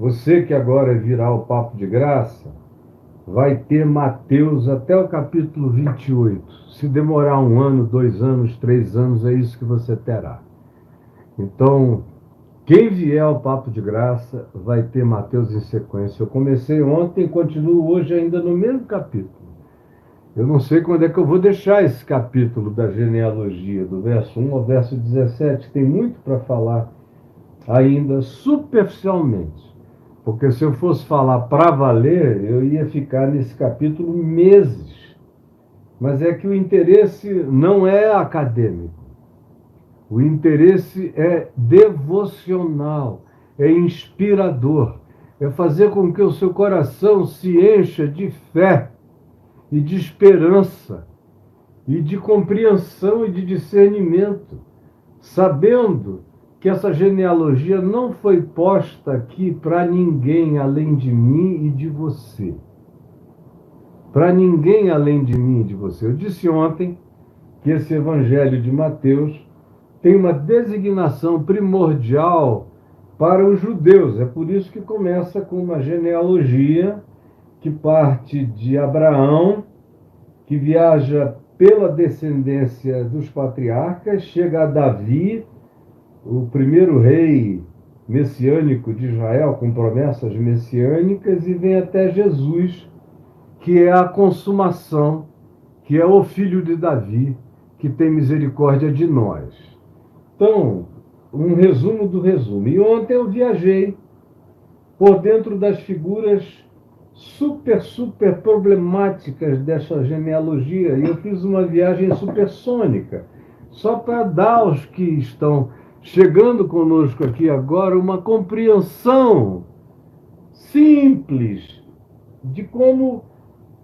Você que agora virá o Papo de Graça, vai ter Mateus até o capítulo 28. Se demorar 1 ano, 2 anos, 3 anos, é isso que você terá. Então, quem vier ao Papo de Graça vai ter Mateus em sequência. Eu comecei ontem e continuo hoje ainda no mesmo capítulo. Eu não sei quando é que eu vou deixar esse capítulo da genealogia, do verso 1 ao verso 17. Tem muito para falar ainda superficialmente. Porque se eu fosse falar para valer, eu ia ficar nesse capítulo meses. Mas é que o interesse não é acadêmico. O interesse é devocional, é inspirador, é fazer com que o seu coração se encha de fé e de esperança e de compreensão e de discernimento, sabendo que essa genealogia não foi posta aqui para ninguém além de mim e de você. Para ninguém além de mim e de você. Eu disse ontem que esse Evangelho de Mateus tem uma designação primordial para os judeus. É por isso que começa com uma genealogia que parte de Abraão, que viaja pela descendência dos patriarcas, chega a Davi, o primeiro rei messiânico de Israel, com promessas messiânicas, e vem até Jesus, que é a consumação, que é o filho de Davi, que tem misericórdia de nós. Então, um resumo do resumo. E ontem eu viajei por dentro das figuras super problemáticas dessa genealogia, e eu fiz uma viagem supersônica, só para dar aos que estão chegando conosco aqui agora uma compreensão simples de como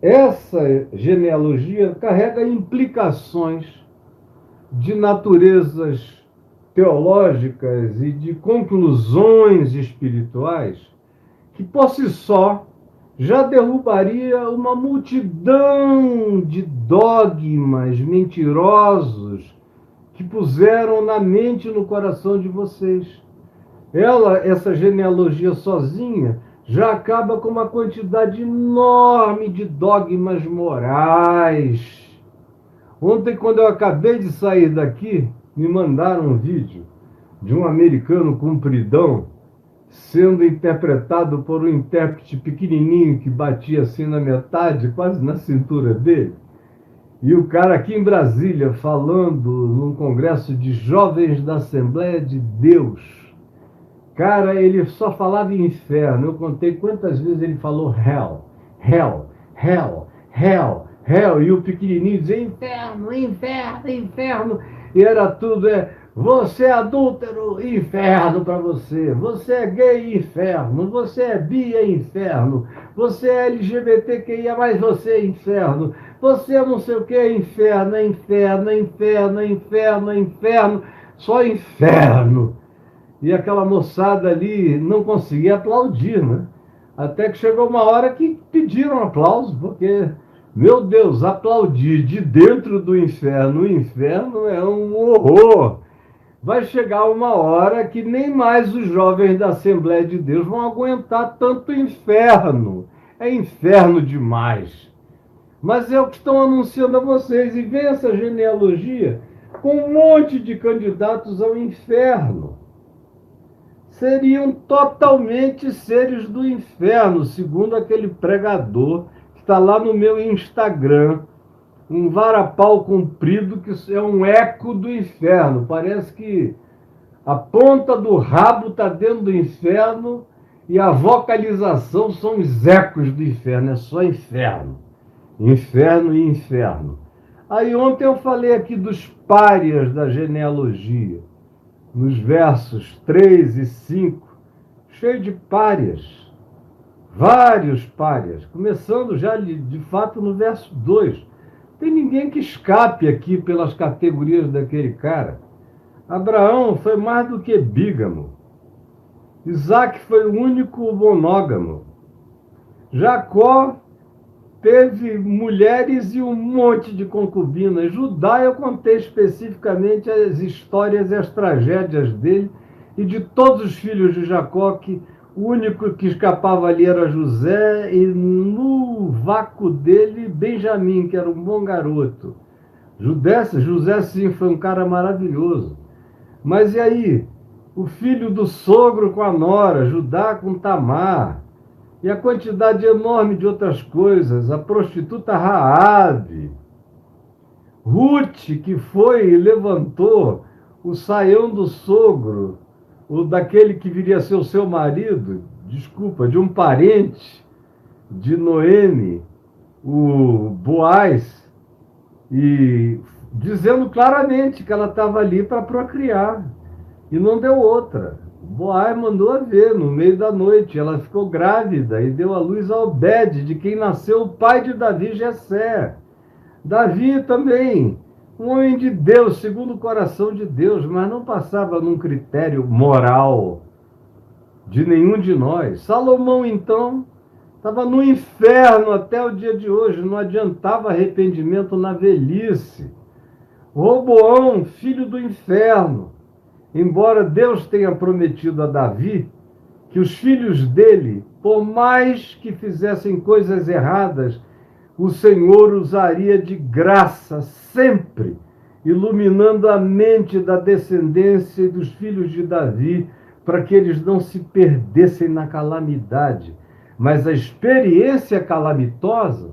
essa genealogia carrega implicações de naturezas teológicas e de conclusões espirituais que, por si só, já derrubaria uma multidão de dogmas mentirosos que puseram na mente e no coração de vocês. Essa genealogia sozinha, já acaba com uma quantidade enorme de dogmas morais. Ontem, quando eu acabei de sair daqui, me mandaram um vídeo de um americano compridão sendo interpretado por um intérprete pequenininho que batia assim na metade, quase na cintura dele. E o cara aqui em Brasília falando num congresso de jovens da Assembleia de Deus. Cara, ele só falava em inferno. Eu contei quantas vezes ele falou hell, hell, hell, hell, hell. E o pequenininho dizia inferno, inferno, inferno. E era tudo, você é adúltero, inferno para você. Você é gay, inferno. Você é bi, inferno. Você é LGBTQIA, mas você é inferno. Você é não sei o que, inferno, inferno, inferno, inferno, inferno. Só inferno. E aquela moçada ali não conseguia aplaudir, né? Até que chegou uma hora que pediram aplauso, porque, meu Deus, aplaudir de dentro do inferno, o inferno é um horror. Vai chegar uma hora que nem mais os jovens da Assembleia de Deus vão aguentar tanto inferno. É inferno demais. Mas é o que estão anunciando a vocês. E vem essa genealogia com um monte de candidatos ao inferno. Seriam totalmente seres do inferno, segundo aquele pregador que está lá no meu Instagram, um varapau comprido que é um eco do inferno. Parece que a ponta do rabo está dentro do inferno e a vocalização são os ecos do inferno, é só inferno. Inferno e inferno. Aí ontem eu falei aqui dos párias da genealogia, nos versos 3 e 5, cheio de párias, vários párias, começando já de fato no verso 2. Tem ninguém que escape aqui pelas categorias daquele cara. Abraão foi mais do que bígamo. Isaac foi o único monógamo. Jacó teve mulheres e um monte de concubinas. Judá, eu contei especificamente as histórias e as tragédias dele e de todos os filhos de Jacó, que O único que escapava ali era José, e no vácuo dele, Benjamim, que era um bom garoto. José, sim, foi um cara maravilhoso. Mas e aí? O filho do sogro com a nora, Judá com Tamar, e a quantidade enorme de outras coisas, a prostituta Raabe, Ruth, que foi e levantou o saião do sogro, o daquele que viria a ser o seu marido, desculpa, de um parente de Noemi, o Boaz, e dizendo claramente que ela estava ali para procriar. E não deu outra. Boaz mandou a ver no meio da noite. Ela ficou grávida e deu à luz a Obed, de quem nasceu o pai de Davi, Jessé. Davi também, um homem de Deus, segundo o coração de Deus, mas não passava num critério moral de nenhum de nós. Salomão, então, estava no inferno até o dia de hoje, não adiantava arrependimento na velhice. Roboão, filho do inferno, embora Deus tenha prometido a Davi que os filhos dele, por mais que fizessem coisas erradas, o Senhor usaria de graça sempre, iluminando a mente da descendência e dos filhos de Davi, para que eles não se perdessem na calamidade. Mas a experiência calamitosa,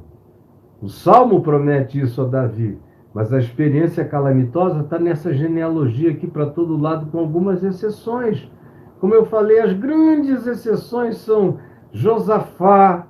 o Salmo promete isso a Davi, mas a experiência calamitosa está nessa genealogia aqui para todo lado, com algumas exceções. Como eu falei, as grandes exceções são Josafá,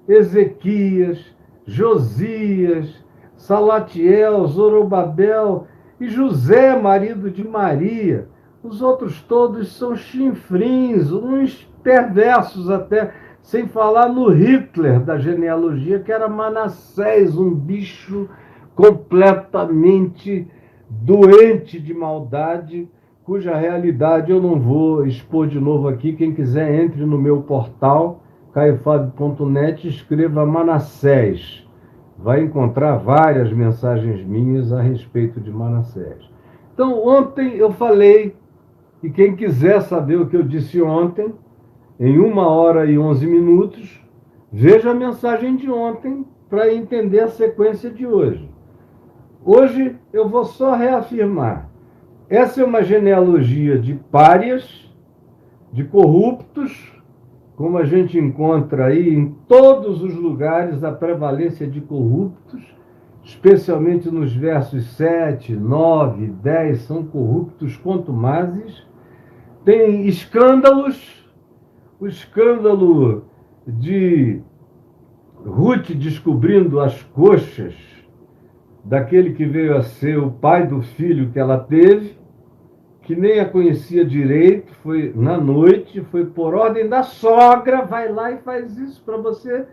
Ezequias, Josias, Salatiel, Zorobabel e José, marido de Maria. Os outros todos são chinfrins, uns perversos até, sem falar no Hitler da genealogia, que era Manassés, um bicho completamente doente de maldade, cuja realidade eu não vou expor de novo aqui. Quem quiser, entre no meu portal, caiofabio.net, escreva Manassés. Vai encontrar várias mensagens minhas a respeito de Manassés. Então, ontem eu falei, e quem quiser saber o que eu disse ontem, em 1h11, veja a mensagem de ontem para entender a sequência de hoje. Hoje eu vou só reafirmar. Essa é uma genealogia de párias, de corruptos, como a gente encontra aí em todos os lugares a prevalência de corruptos, especialmente nos versos 7, 9, 10, são corruptos contumazes. Tem escândalos, o escândalo de Ruth descobrindo as coxas daquele que veio a ser o pai do filho que ela teve, que nem a conhecia direito, foi na noite, foi por ordem da sogra, vai lá e faz isso para você,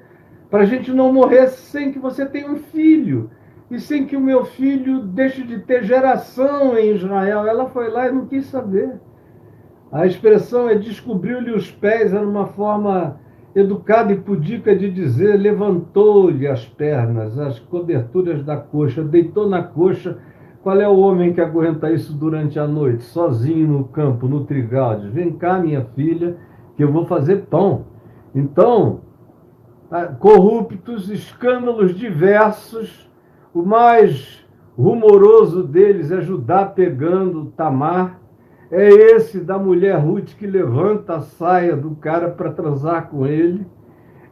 para a gente não morrer sem que você tenha um filho, e sem que o meu filho deixe de ter geração em Israel. Ela foi lá e não quis saber. A expressão é descobriu-lhe os pés, era uma forma educada e pudica de dizer, levantou-lhe as pernas, as coberturas da coxa, deitou na coxa. Qual é o homem que aguenta isso durante a noite, sozinho no campo, no trigal? Diz, vem cá, minha filha, que eu vou fazer pão. Então, corruptos, escândalos diversos, o mais rumoroso deles é Judá pegando Tamar, é esse da mulher Ruth que levanta a saia do cara para transar com ele.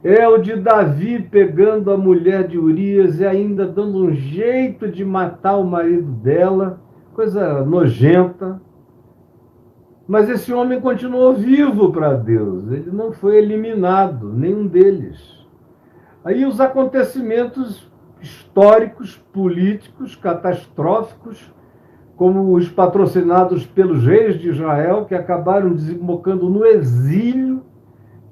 É o de Davi pegando a mulher de Urias e ainda dando um jeito de matar o marido dela. Coisa nojenta. Mas esse homem continuou vivo para Deus. Ele não foi eliminado, nenhum deles. Aí os acontecimentos históricos, políticos, catastróficos, como os patrocinados pelos reis de Israel, que acabaram desembocando no exílio.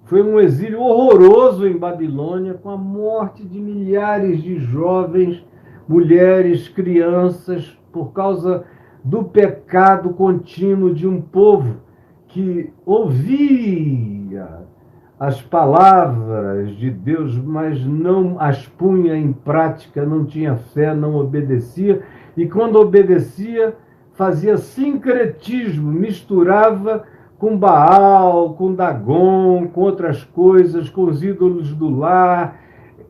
Foi um exílio horroroso em Babilônia, com a morte de milhares de jovens, mulheres, crianças, por causa do pecado contínuo de um povo que ouvia as palavras de Deus, mas não as punha em prática, não tinha fé, não obedecia. E quando obedecia, fazia sincretismo, misturava com Baal, com Dagon, com outras coisas, com os ídolos do lar,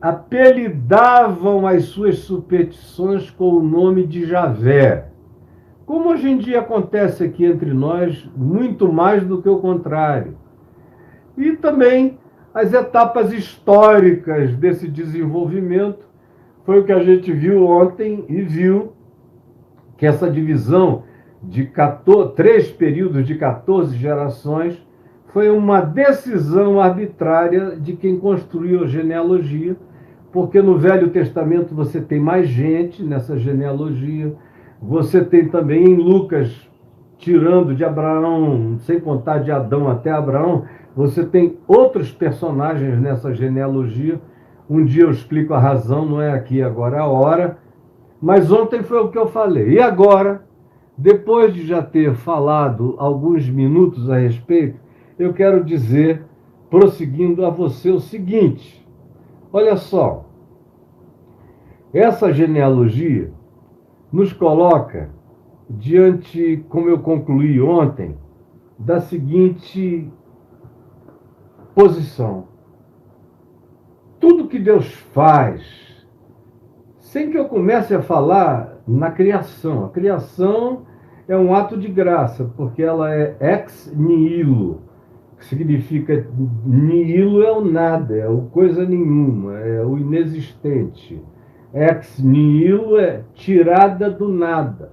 apelidavam as suas superstições com o nome de Javé. Como hoje em dia acontece aqui entre nós, muito mais do que o contrário. E também as etapas históricas desse desenvolvimento foi o que a gente viu ontem e viu que essa divisão de 3 períodos de 14 gerações foi uma decisão arbitrária de quem construiu a genealogia, porque no Velho Testamento você tem mais gente nessa genealogia, você tem também em Lucas, tirando de Abraão, sem contar de Adão até Abraão, você tem outros personagens nessa genealogia. Um dia eu explico a razão, não é aqui agora a hora, mas ontem foi o que eu falei. E agora, depois de já ter falado alguns minutos a respeito, eu quero dizer, prosseguindo a você, o seguinte: olha só, essa genealogia nos coloca diante, como eu concluí ontem, da seguinte posição. Tudo que Deus faz, sem que eu comece a falar na criação. A criação é um ato de graça, porque ela é ex nihilo, que significa nihilo é o nada, é o coisa nenhuma, é o inexistente. Ex nihilo é tirada do nada.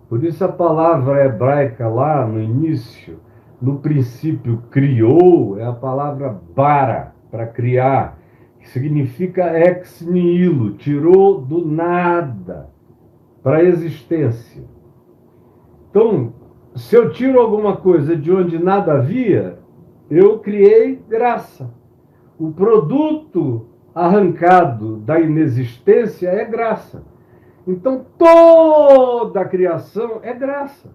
Por isso a palavra hebraica lá no início, no princípio criou, é a palavra bara, para criar, que significa ex nihilo, tirou do nada para a existência. Então, se eu tiro alguma coisa de onde nada havia, eu criei graça. O produto arrancado da inexistência é graça. Então, toda a criação é graça.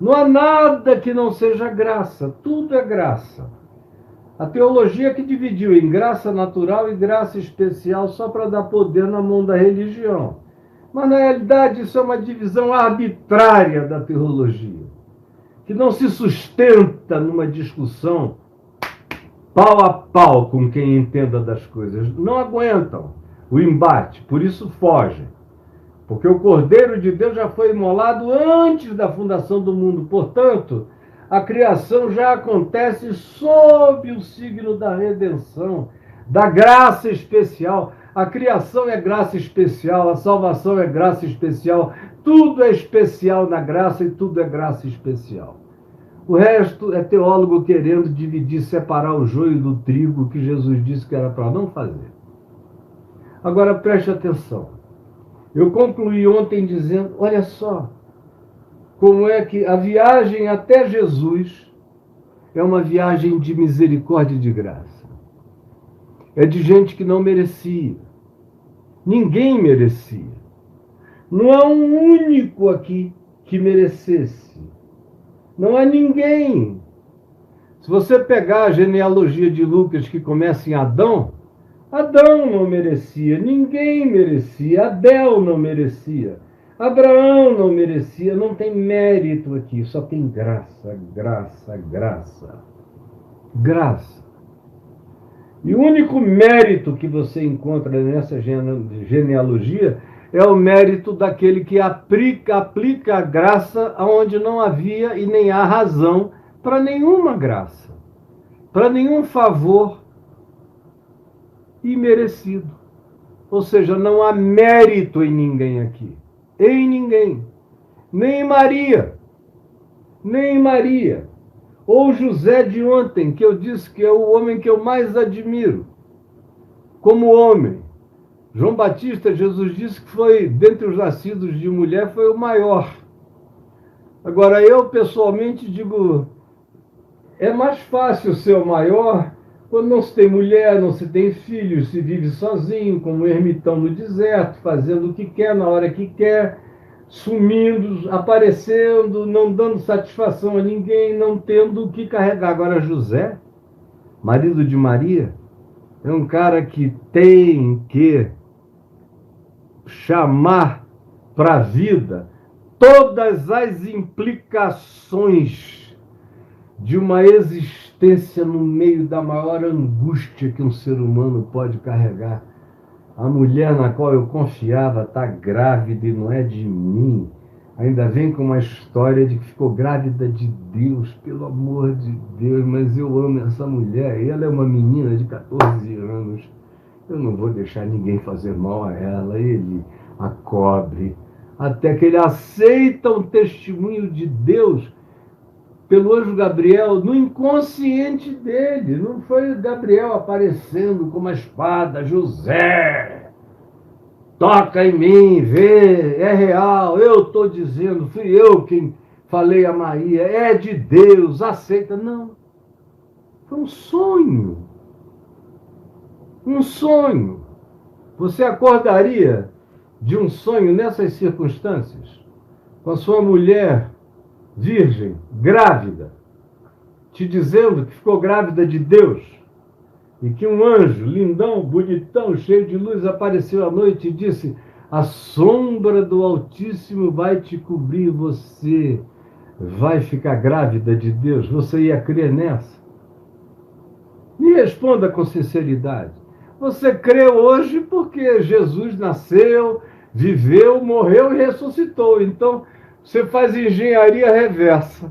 Não há nada que não seja graça, tudo é graça. A teologia que dividiu em graça natural e graça especial só para dar poder na mão da religião. Mas, na realidade, isso é uma divisão arbitrária da teologia, que não se sustenta numa discussão pau a pau com quem entenda das coisas. Não aguentam o embate, por isso fogem. Porque o Cordeiro de Deus já foi imolado antes da fundação do mundo. Portanto, a criação já acontece sob o signo da redenção, da graça especial. A criação é graça especial, a salvação é graça especial. Tudo é especial na graça e tudo é graça especial. O resto é teólogo querendo dividir, separar o joio do trigo, que Jesus disse que era para não fazer. Agora preste atenção. Eu concluí ontem dizendo, olha só, como é que a viagem até Jesus é uma viagem de misericórdia e de graça. É de gente que não merecia. Ninguém merecia. Não há um único aqui que merecesse. Não há ninguém. Se você pegar a genealogia de Lucas que começa em Adão, Adão não merecia, ninguém merecia, Abel não merecia, Abraão não merecia, não tem mérito aqui, só tem graça, graça, graça. Graça. E o único mérito que você encontra nessa genealogia é o mérito daquele que aplica a graça onde não havia e nem há razão para nenhuma graça, para nenhum favor imerecido. Ou seja, não há mérito em ninguém aqui. Em ninguém. Nem em Maria. Nem em Maria. Ou José de ontem, que eu disse que é o homem que eu mais admiro. Como homem. João Batista, Jesus disse que foi, dentre os nascidos de mulher, foi o maior. Agora, eu pessoalmente digo, é mais fácil ser o maior quando não se tem mulher, não se tem filhos, se vive sozinho, como um ermitão no deserto, fazendo o que quer, na hora que quer, sumindo, aparecendo, não dando satisfação a ninguém, não tendo o que carregar. Agora, José, marido de Maria, é um cara que tem que chamar para a vida todas as implicações de uma existência no meio da maior angústia que um ser humano pode carregar. A mulher na qual eu confiava está grávida e não é de mim. Ainda vem com uma história de que ficou grávida de Deus, pelo amor de Deus, mas eu amo essa mulher. E ela é uma menina de 14 anos. Eu não vou deixar ninguém fazer mal a ela. Ele a cobre. Até que ele aceita o testemunho de Deus pelo anjo Gabriel no inconsciente dele. Não foi Gabriel aparecendo com uma espada, José, toca em mim, vê, é real, eu estou dizendo, fui eu quem falei a Maria, é de Deus, aceita. Não, foi um sonho. Um sonho. Você acordaria de um sonho nessas circunstâncias? Com a sua mulher virgem, grávida, te dizendo que ficou grávida de Deus e que um anjo, lindão, bonitão, cheio de luz, apareceu à noite e disse: a sombra do Altíssimo vai te cobrir, você vai ficar grávida de Deus. Você ia crer nessa? Me responda com sinceridade. Você crê hoje porque Jesus nasceu, viveu, morreu e ressuscitou. Então, você faz engenharia reversa.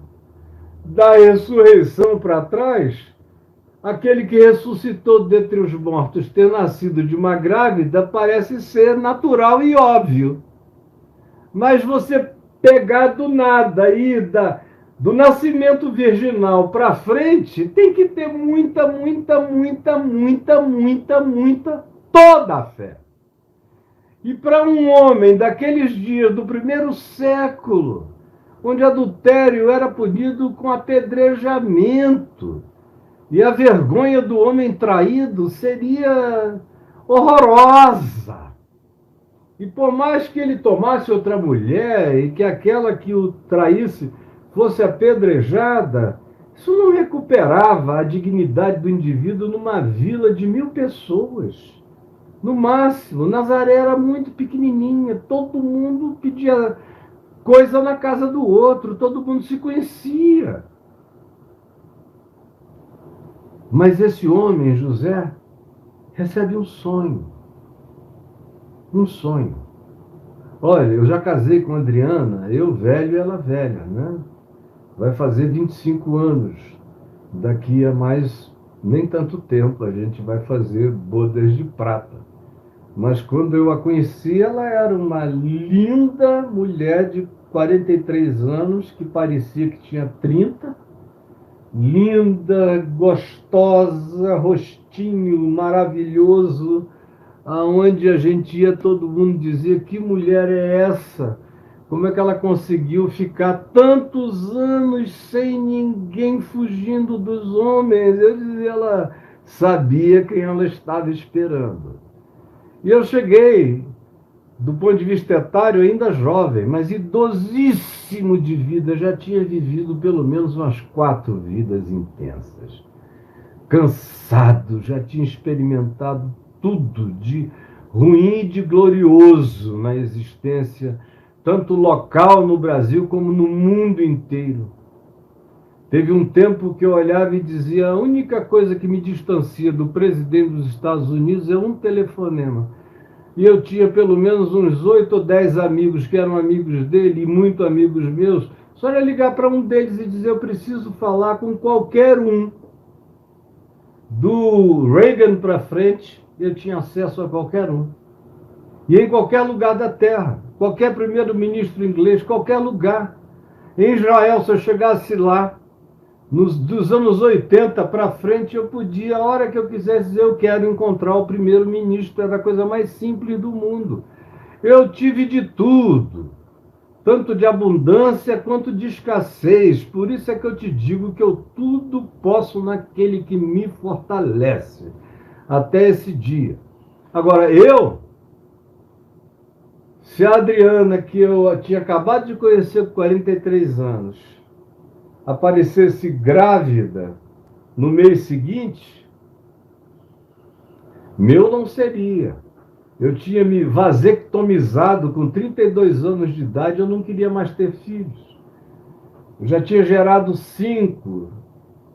Da ressurreição para trás, aquele que ressuscitou dentre os mortos ter nascido de uma grávida parece ser natural e óbvio. Mas você pegar do nada e do nascimento virginal para frente, tem que ter muita, toda a fé. E para um homem daqueles dias do primeiro século, onde adultério era punido com apedrejamento, e a vergonha do homem traído seria horrorosa. E por mais que ele tomasse outra mulher e que aquela que o traísse fosse apedrejada, isso não recuperava a dignidade do indivíduo numa vila de 1.000 pessoas. No máximo, Nazaré era muito pequenininha, todo mundo pedia coisa na casa do outro, todo mundo se conhecia. Mas esse homem, José, recebe um sonho. Um sonho. Olha, eu já casei com a Adriana, eu velho e ela velha, né? Vai fazer 25 anos. Daqui a mais nem tanto tempo a gente vai fazer bodas de prata. Mas quando eu a conheci, ela era uma linda mulher de 43 anos, que parecia que tinha 30. Linda, gostosa, rostinho maravilhoso, aonde a gente ia, todo mundo dizia: que mulher é essa? Como é que ela conseguiu ficar tantos anos sem ninguém, fugindo dos homens? Eu dizia, ela sabia quem ela estava esperando. E eu cheguei, do ponto de vista etário, ainda jovem, mas idosíssimo de vida, já tinha vivido pelo menos umas 4 vidas intensas. Cansado, já tinha experimentado tudo de ruim e de glorioso na existência, tanto local no Brasil como no mundo inteiro. Teve um tempo que eu olhava e dizia: a única coisa que me distancia do presidente dos Estados Unidos é um telefonema. E eu tinha pelo menos uns 8 ou 10 amigos que eram amigos dele e muito amigos meus. Só era ligar para um deles e dizer: eu preciso falar com qualquer um. Do Reagan para frente, eu tinha acesso a qualquer um. E em qualquer lugar da terra, qualquer primeiro-ministro inglês, qualquer lugar. Em Israel, se eu chegasse lá, dos anos 80 para frente, eu podia, a hora que eu quisesse dizer: eu quero encontrar o primeiro-ministro, era a coisa mais simples do mundo. Eu tive de tudo, tanto de abundância quanto de escassez. Por isso é que eu te digo que eu tudo posso naquele que me fortalece, até esse dia. Agora, se a Adriana, que eu tinha acabado de conhecer com 43 anos, aparecesse grávida no mês seguinte, meu não seria. Eu tinha me vasectomizado com 32 anos de idade, eu não queria mais ter filhos. Eu já tinha gerado 5,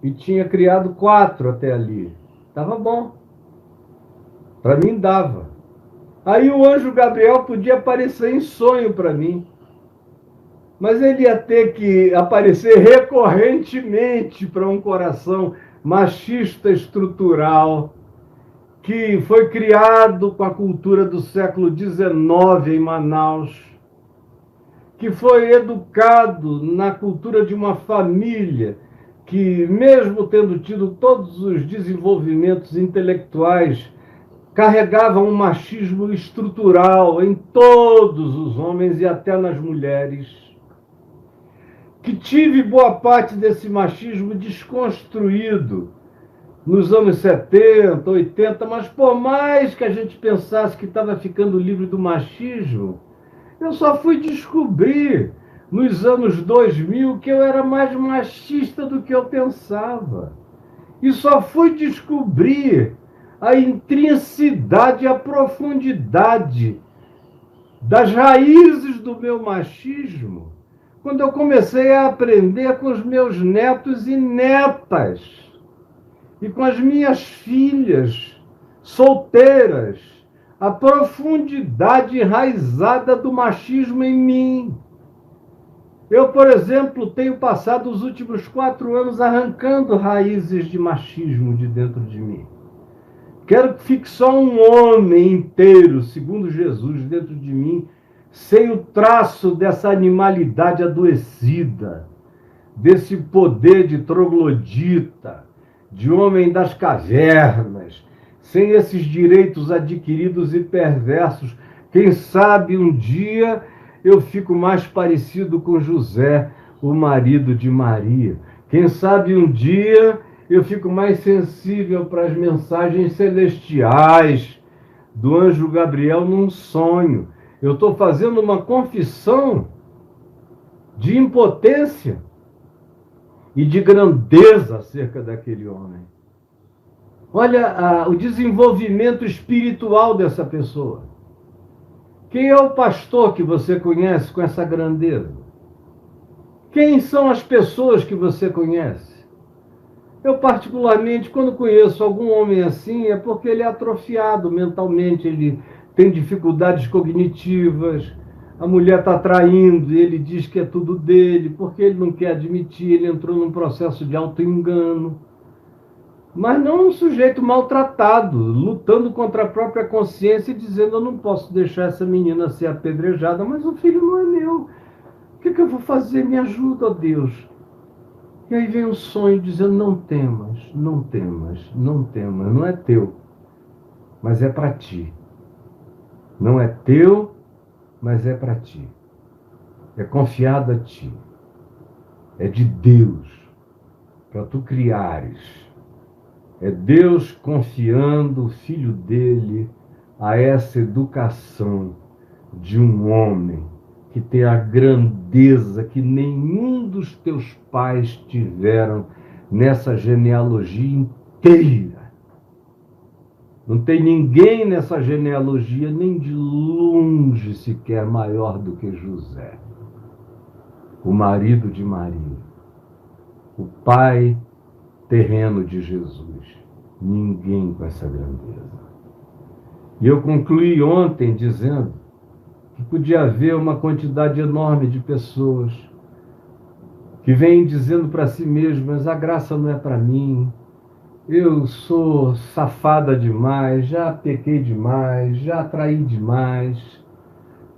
e tinha criado 4 até ali. Estava bom. Para mim dava. Aí o anjo Gabriel podia aparecer em sonho para mim. Mas ele ia ter que aparecer recorrentemente para um coração machista estrutural que foi criado com a cultura do século XIX em Manaus, que foi educado na cultura de uma família que, mesmo tendo tido todos os desenvolvimentos intelectuais, carregava um machismo estrutural em todos os homens e até nas mulheres. Que tive boa parte desse machismo desconstruído nos anos 70, 80, mas por mais que a gente pensasse que estava ficando livre do machismo, eu só fui descobrir nos anos 2000 que eu era mais machista do que eu pensava. E só fui descobrir a intrinsidade, a profundidade das raízes do meu machismo quando eu comecei a aprender com os meus netos e netas e com as minhas filhas solteiras, a profundidade enraizada do machismo em mim. Eu, por exemplo, tenho passado os últimos 4 anos arrancando raízes de machismo de dentro de mim. Quero que fique só um homem inteiro, segundo Jesus, dentro de mim, sem o traço dessa animalidade adoecida, desse poder de troglodita, de homem das cavernas, sem esses direitos adquiridos e perversos. Quem sabe um dia eu fico mais parecido com José, o marido de Maria. Quem sabe um dia eu fico mais sensível para as mensagens celestiais do anjo Gabriel num sonho. Eu estou fazendo uma confissão de impotência e de grandeza acerca daquele homem. Olha o desenvolvimento espiritual dessa pessoa. Quem é o pastor que você conhece com essa grandeza? Quem são as pessoas que você conhece? Eu, particularmente, quando conheço algum homem assim, é porque ele é atrofiado mentalmente, ele tem dificuldades cognitivas, a mulher está traindo e ele diz que é tudo dele, porque ele não quer admitir, ele entrou num processo de auto-engano. Mas não um sujeito maltratado, lutando contra a própria consciência e dizendo: eu não posso deixar essa menina ser apedrejada, mas o filho não é meu. O que eu vou fazer? Me ajuda, ó Deus. E aí vem um sonho dizendo: não temas, não temas, não temas. Não é teu, mas é para ti. Não é teu, mas é para ti. É confiado a ti. É de Deus, para tu criares. É Deus confiando o filho dele a essa educação de um homem que tem a grandeza que nenhum dos teus pais tiveram nessa genealogia inteira. Não tem ninguém nessa genealogia, nem de longe sequer maior do que José, o marido de Maria, o pai terreno de Jesus. Ninguém com essa grandeza. E eu concluí ontem dizendo que podia haver uma quantidade enorme de pessoas que vêm dizendo para si mesmas: a graça não é para mim, eu sou safada demais, já pequei demais, já traí demais,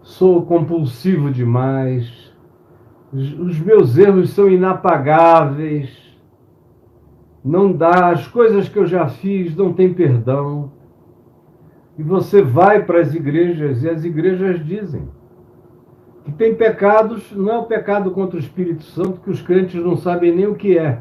sou compulsivo demais, os meus erros são inapagáveis, não dá, as coisas que eu já fiz não têm perdão. E você vai para as igrejas e as igrejas dizem que tem pecados, não é o pecado contra o Espírito Santo, que os crentes não sabem nem o que é.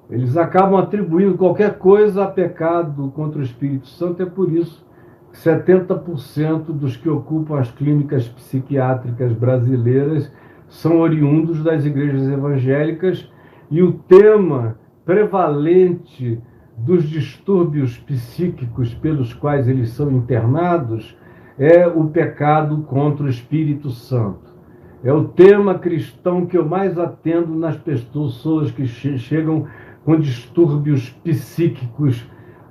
Eles acabam atribuindo qualquer coisa a pecado contra o Espírito Santo. É por isso que 70% dos que ocupam as clínicas psiquiátricas brasileiras são oriundos das igrejas evangélicas, e o tema prevalente dos distúrbios psíquicos pelos quais eles são internados é o pecado contra o Espírito Santo. É o tema cristão que eu mais atendo nas pessoas que chegam com distúrbios psíquicos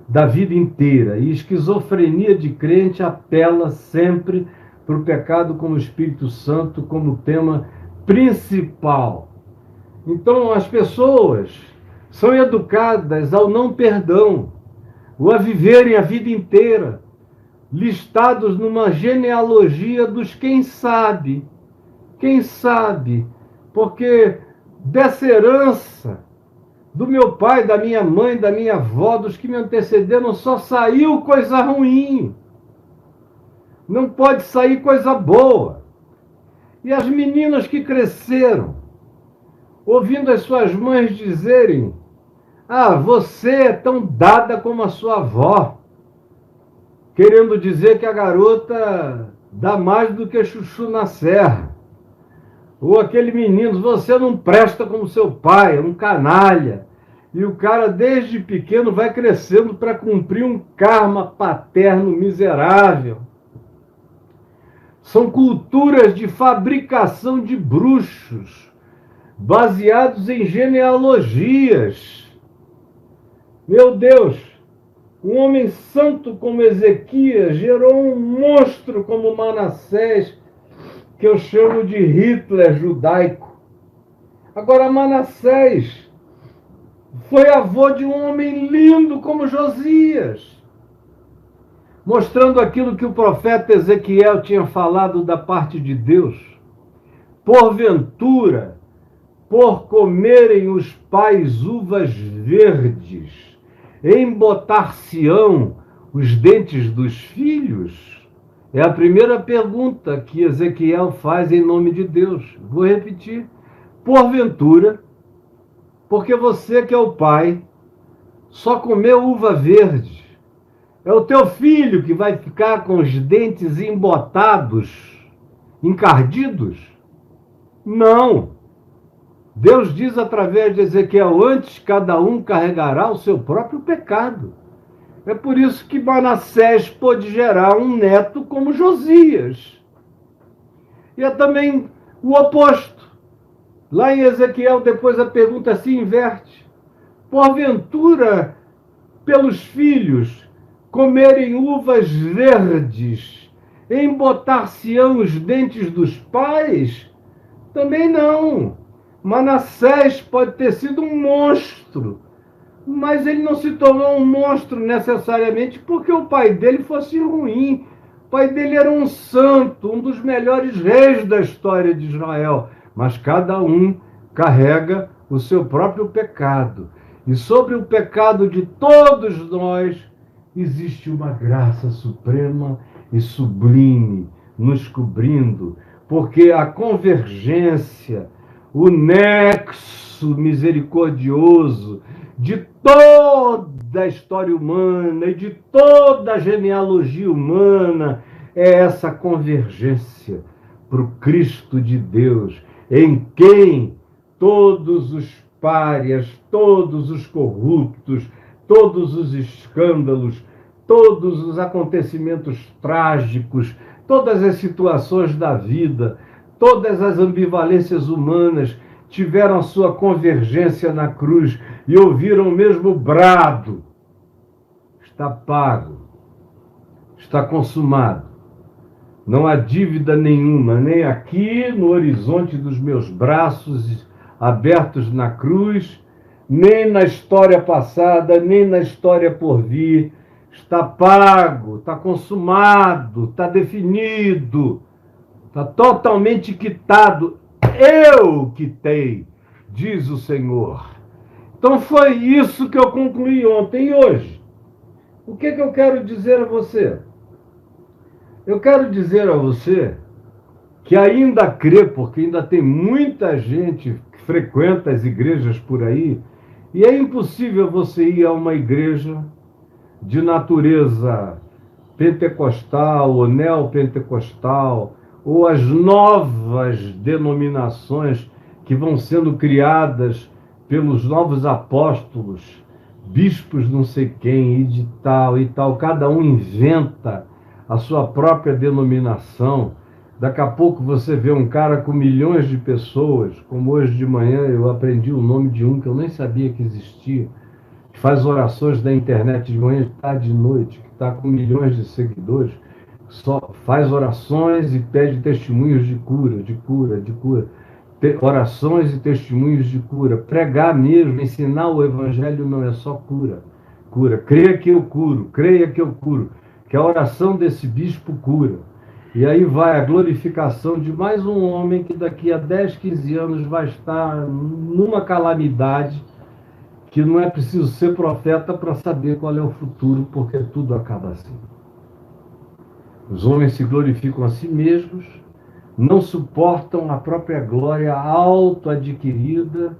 da vida inteira. E esquizofrenia de crente apela sempre para o pecado como o Espírito Santo como tema principal. Então, as pessoas são educadas ao não perdão, ou a viverem a vida inteira listados numa genealogia dos quem sabe, porque dessa herança do meu pai, da minha mãe, da minha avó, dos que me antecederam, só saiu coisa ruim. Não pode sair coisa boa. E as meninas que cresceram, ouvindo as suas mães dizerem: ah, você é tão dada como a sua avó, querendo dizer que a garota dá mais do que chuchu na serra. Ou aquele menino: você não presta como seu pai, é um canalha. E o cara, desde pequeno, vai crescendo para cumprir um karma paterno miserável. São culturas de fabricação de bruxos, baseados em genealogias. Meu Deus, um homem santo como Ezequias gerou um monstro como Manassés, que eu chamo de Hitler judaico. Agora, Manassés foi avô de um homem lindo como Josias, mostrando aquilo que o profeta Ezequiel tinha falado da parte de Deus. Porventura, por comerem os pais uvas verdes, embotar-se-ão os dentes dos filhos? É a primeira pergunta que Ezequiel faz em nome de Deus. Vou repetir. Porventura, porque você que é o pai, só comeu uva verde, é o teu filho que vai ficar com os dentes embotados, encardidos? Não. Deus diz através de Ezequiel: antes cada um carregará o seu próprio pecado. É por isso que Manassés pôde gerar um neto como Josias. E é também o oposto. Lá em Ezequiel, depois a pergunta se inverte. Porventura, pelos filhos comerem uvas verdes, embotar-se-ão os dentes dos pais? Também não. Manassés pode ter sido um monstro, mas ele não se tornou um monstro necessariamente porque o pai dele fosse ruim. O pai dele era um santo, um dos melhores reis da história de Israel. Mas cada um carrega o seu próprio pecado. E sobre o pecado de todos nós existe uma graça suprema e sublime nos cobrindo, porque a convergência, o nexo misericordioso de toda a história humana e de toda a genealogia humana é essa convergência para o Cristo de Deus, em quem todos os párias, todos os corruptos, todos os escândalos, todos os acontecimentos trágicos, todas as situações da vida, todas as ambivalências humanas tiveram a sua convergência na cruz e ouviram o mesmo brado: está pago, está consumado. Não há dívida nenhuma, nem aqui no horizonte dos meus braços abertos na cruz, nem na história passada, nem na história por vir. Está pago, está consumado, está definido, está totalmente quitado. Eu quitei, diz o Senhor. Então foi isso que eu concluí ontem e hoje. O que eu quero dizer a você? Eu quero dizer a você que ainda crê, porque ainda tem muita gente que frequenta as igrejas por aí, e é impossível você ir a uma igreja de natureza pentecostal ou neopentecostal, ou as novas denominações que vão sendo criadas pelos novos apóstolos, bispos não sei quem, e tal, cada um inventa a sua própria denominação. Daqui a pouco você vê um cara com milhões de pessoas, como hoje de manhã eu aprendi o nome de um que eu nem sabia que existia, que faz orações na internet de manhã, de tarde e de noite, que está com milhões de seguidores, só faz orações e pede testemunhos de cura, de cura, de cura. Orações e testemunhos de cura. Pregar mesmo, ensinar o evangelho não é só cura. Cura. Creia que eu curo, creia que eu curo. Que a oração desse bispo cura. E aí vai a glorificação de mais um homem que daqui a 10, 15 anos vai estar numa calamidade que não é preciso ser profeta para saber qual é o futuro, porque tudo acaba assim. Os homens se glorificam a si mesmos, não suportam a própria glória auto-adquirida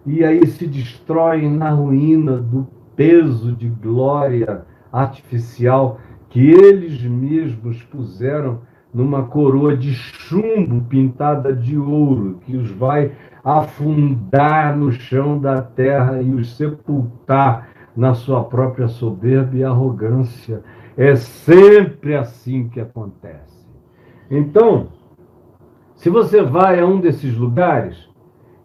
e aí se destroem na ruína do peso de glória artificial que eles mesmos puseram numa coroa de chumbo pintada de ouro, que os vai afundar no chão da terra e os sepultar na sua própria soberba e arrogância. É sempre assim que acontece. Então, se você vai a um desses lugares,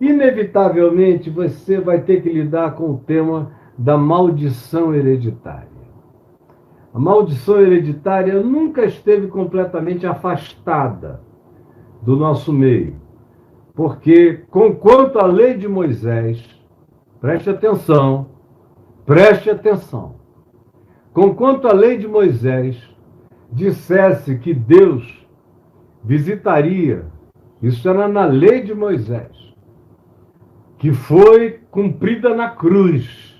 inevitavelmente você vai ter que lidar com o tema da maldição hereditária. A maldição hereditária nunca esteve completamente afastada do nosso meio, porque, conquanto a lei de Moisés, preste atenção, conquanto a lei de Moisés dissesse que Deus visitaria, isso era na lei de Moisés, que foi cumprida na cruz,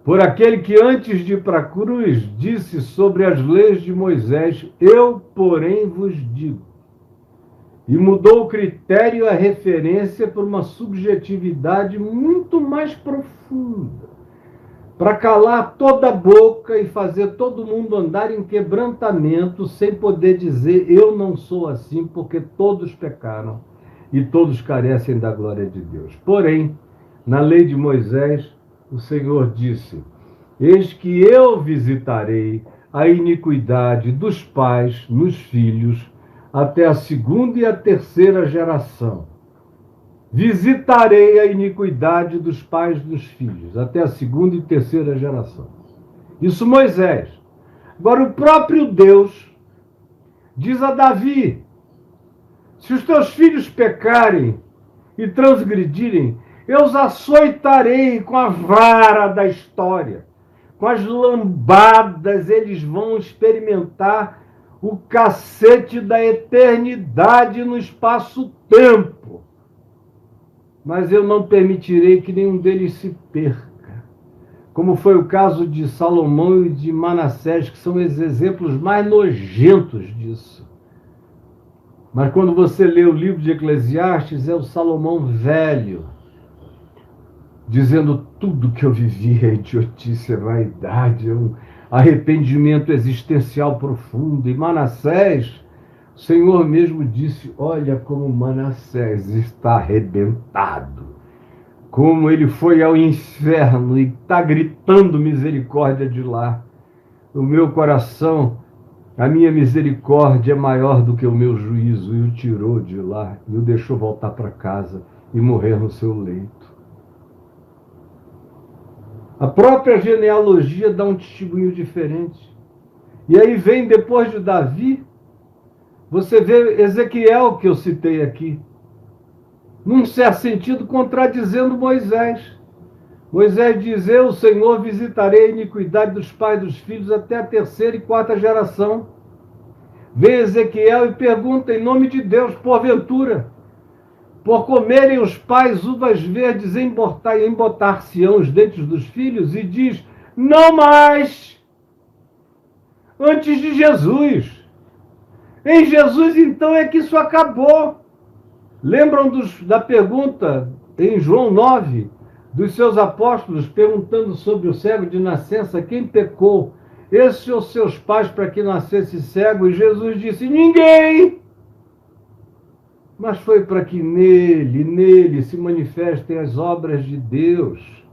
por aquele que antes de ir para a cruz disse sobre as leis de Moisés: eu, porém, vos digo. E mudou o critério e a referência por uma subjetividade muito mais profunda, para calar toda a boca e fazer todo mundo andar em quebrantamento, sem poder dizer eu não sou assim, porque todos pecaram e todos carecem da glória de Deus. Porém, na lei de Moisés, o Senhor disse: eis que eu visitarei a iniquidade dos pais nos filhos até a segunda e a terceira geração. Visitarei a iniquidade dos pais nos filhos até a segunda e terceira geração. Isso Moisés. Agora o próprio Deus diz a Davi: se os teus filhos pecarem e transgredirem, eu os açoitarei com a vara da história. Com as lambadas, eles vão experimentar o cacete da eternidade no espaço-tempo. Mas eu não permitirei que nenhum deles se perca. Como foi o caso de Salomão e de Manassés, que são os exemplos mais nojentos disso. Mas quando você lê o livro de Eclesiastes, é o Salomão velho, dizendo tudo que eu vivi é idiotice, é vaidade, é um arrependimento existencial profundo. E Manassés, o Senhor mesmo disse: olha como Manassés está arrebentado, como ele foi ao inferno e está gritando misericórdia de lá. O meu coração, a minha misericórdia é maior do que o meu juízo, e o tirou de lá e o deixou voltar para casa e morrer no seu leito. A própria genealogia dá um testemunho diferente. E aí vem, depois de Davi, você vê Ezequiel, que eu citei aqui, num certo sentido contradizendo Moisés. Moisés diz: eu, Senhor, visitarei a iniquidade dos pais e dos filhos até a terceira e quarta geração. Vem Ezequiel e pergunta, em nome de Deus: porventura, por comerem os pais uvas verdes, embotar-se-ão os dentes dos filhos? E diz: não mais, antes de Jesus. Em Jesus, então, é que isso acabou. Lembram da pergunta em João 9, dos seus apóstolos, perguntando sobre o cego de nascença: quem pecou, esses ou seus pais, para que nascesse cego? E Jesus disse: ninguém. Mas foi para que nele se manifestem as obras de Deus.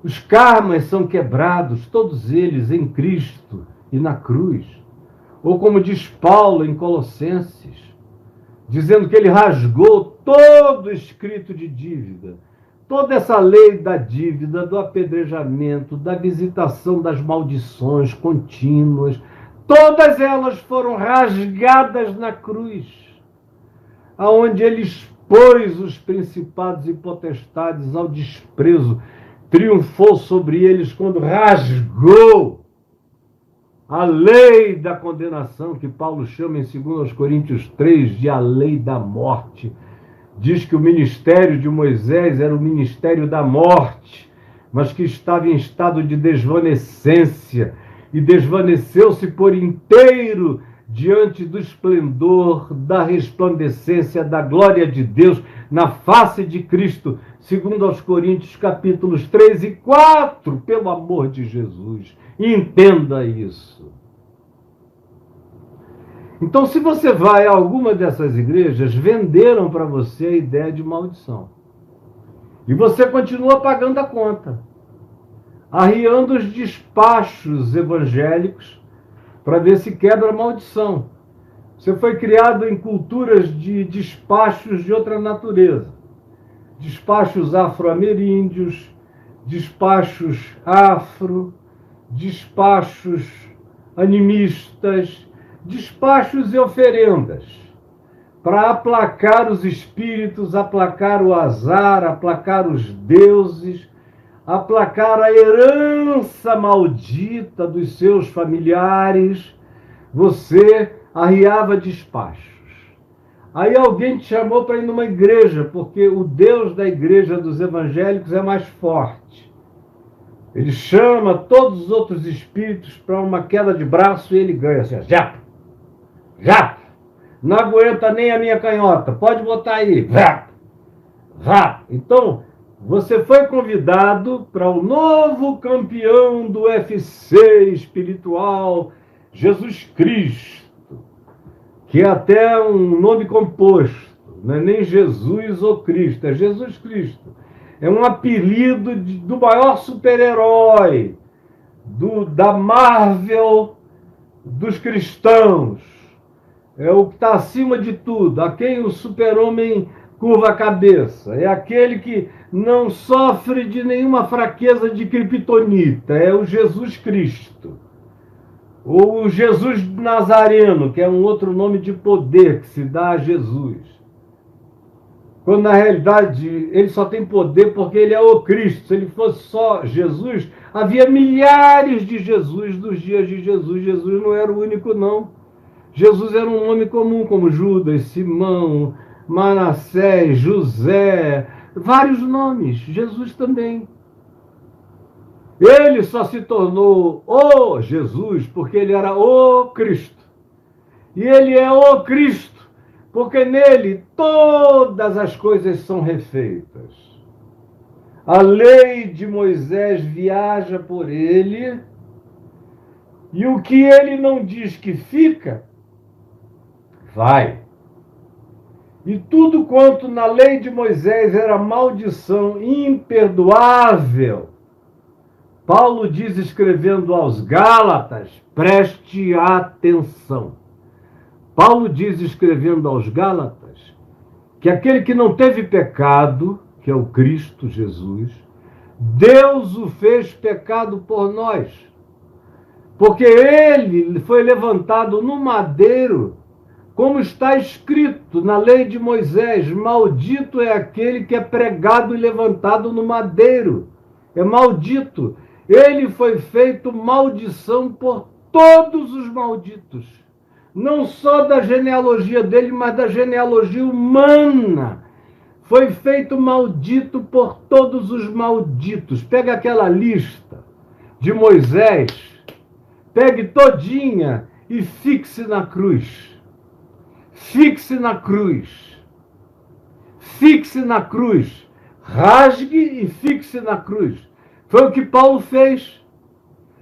Os karmas são quebrados, todos eles em Cristo e na cruz. Ou como diz Paulo em Colossenses, dizendo que ele rasgou todo o escrito de dívida, toda essa lei da dívida, do apedrejamento, da visitação das maldições contínuas, todas elas foram rasgadas na cruz, aonde ele expôs os principados e potestades ao desprezo, triunfou sobre eles quando rasgou a lei da condenação, que Paulo chama em 2 Coríntios 3 de a lei da morte. Diz que o ministério de Moisés era o ministério da morte, mas que estava em estado de desvanecência, e desvaneceu-se por inteiro diante do esplendor, da resplandecência, da glória de Deus na face de Cristo, segundo aos Coríntios capítulos 3 e 4, pelo amor de Jesus. Entenda isso. Então, se você vai a alguma dessas igrejas, venderam para você a ideia de maldição. E você continua pagando a conta, arriando os despachos evangélicos para ver se quebra a maldição. Você foi criado em culturas de despachos de outra natureza. Despachos afro-ameríndios, despachos afro, despachos animistas, despachos e oferendas, para aplacar os espíritos, aplacar o azar, aplacar os deuses, aplacar a herança maldita dos seus familiares. Você arriava despachos. Aí alguém te chamou para ir numa igreja, porque o Deus da igreja dos evangélicos é mais forte. Ele chama todos os outros espíritos para uma queda de braço e ele ganha assim, já, não aguenta nem a minha canhota, pode botar aí, vá. Então, você foi convidado para o novo campeão do UFC espiritual, Jesus Cristo, que é até um nome composto, não é nem Jesus ou Cristo, é Jesus Cristo. É um apelido do maior super-herói, da Marvel dos cristãos. É o que está acima de tudo, a quem o super-homem curva a cabeça. É aquele que não sofre de nenhuma fraqueza de criptonita. É o Jesus Cristo. Ou o Jesus Nazareno, que é um outro nome de poder que se dá a Jesus. Quando na realidade ele só tem poder porque ele é o Cristo. Se ele fosse só Jesus, havia milhares de Jesus dos dias de Jesus. Jesus não era o único, não. Jesus era um nome comum, como Judas, Simão, Manassés, José, vários nomes. Jesus também. Ele só se tornou o Jesus porque ele era o Cristo. E ele é o Cristo porque nele todas as coisas são refeitas. A lei de Moisés viaja por ele, e o que ele não diz que fica, vai. E tudo quanto na lei de Moisés era maldição imperdoável, Paulo diz, escrevendo aos Gálatas, preste atenção. Paulo diz, escrevendo aos Gálatas, que aquele que não teve pecado, que é o Cristo Jesus, Deus o fez pecado por nós. Porque ele foi levantado no madeiro, como está escrito na lei de Moisés, maldito é aquele que é pregado e levantado no madeiro. É maldito. Ele foi feito maldição por todos os malditos. Não só da genealogia dele, mas da genealogia humana. Foi feito maldito por todos os malditos. Pega aquela lista de Moisés, pegue todinha e fixe na cruz. Fixe na cruz. Fixe na cruz. Rasgue e fixe na cruz. Foi o que Paulo fez.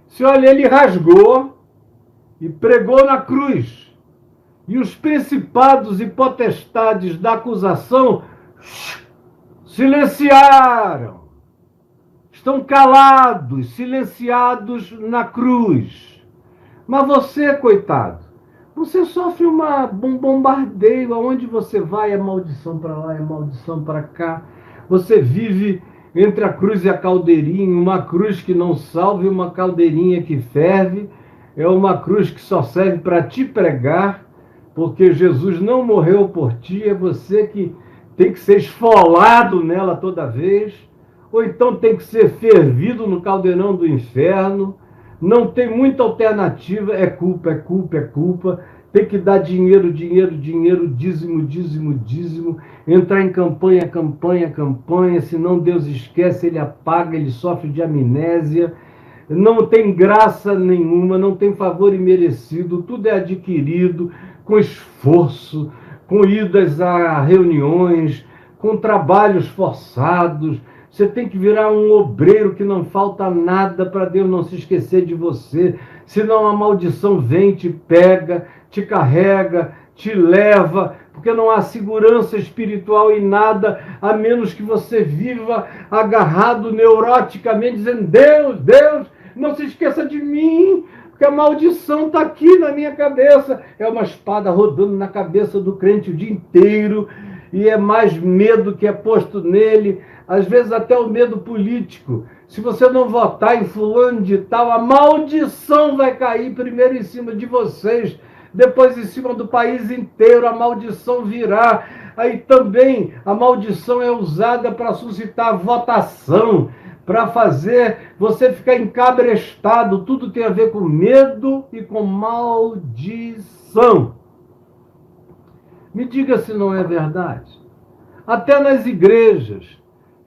Se olha, ele rasgou e pregou na cruz. E os principados e potestades da acusação silenciaram. Estão calados, silenciados na cruz. Mas você, coitado, Você sofre um bombardeio, aonde você vai é maldição para lá, é maldição para cá. Você vive entre a cruz e a caldeirinha, uma cruz que não salva e uma caldeirinha que ferve. É uma cruz que só serve para te pregar, porque Jesus não morreu por ti, é você que tem que ser esfolado nela toda vez, ou então tem que ser fervido no caldeirão do inferno. Não tem muita alternativa, é culpa, é culpa, é culpa. Tem que dar dinheiro, dinheiro, dinheiro, dízimo, dízimo, dízimo, entrar em campanha, campanha, campanha, senão Deus esquece, ele apaga, ele sofre de amnésia. Não tem graça nenhuma, não tem favor imerecido, tudo é adquirido com esforço, com idas a reuniões, com trabalhos forçados. Você tem que virar um obreiro que não falta nada para Deus não se esquecer de você, senão a maldição vem, te pega, te carrega, te leva, porque não há segurança espiritual em nada, a menos que você viva agarrado neuroticamente, dizendo: Deus, Deus, não se esqueça de mim, porque a maldição está aqui na minha cabeça. É uma espada rodando na cabeça do crente o dia inteiro, e é mais medo que é posto nele, às vezes até o medo político. Se você não votar em fulano de tal, a maldição vai cair primeiro em cima de vocês, depois em cima do país inteiro, a maldição virá. Aí também a maldição é usada para suscitar votação, para fazer você ficar encabrestado. Tudo tem a ver com medo e com maldição. Me diga se não é verdade. Até nas igrejas,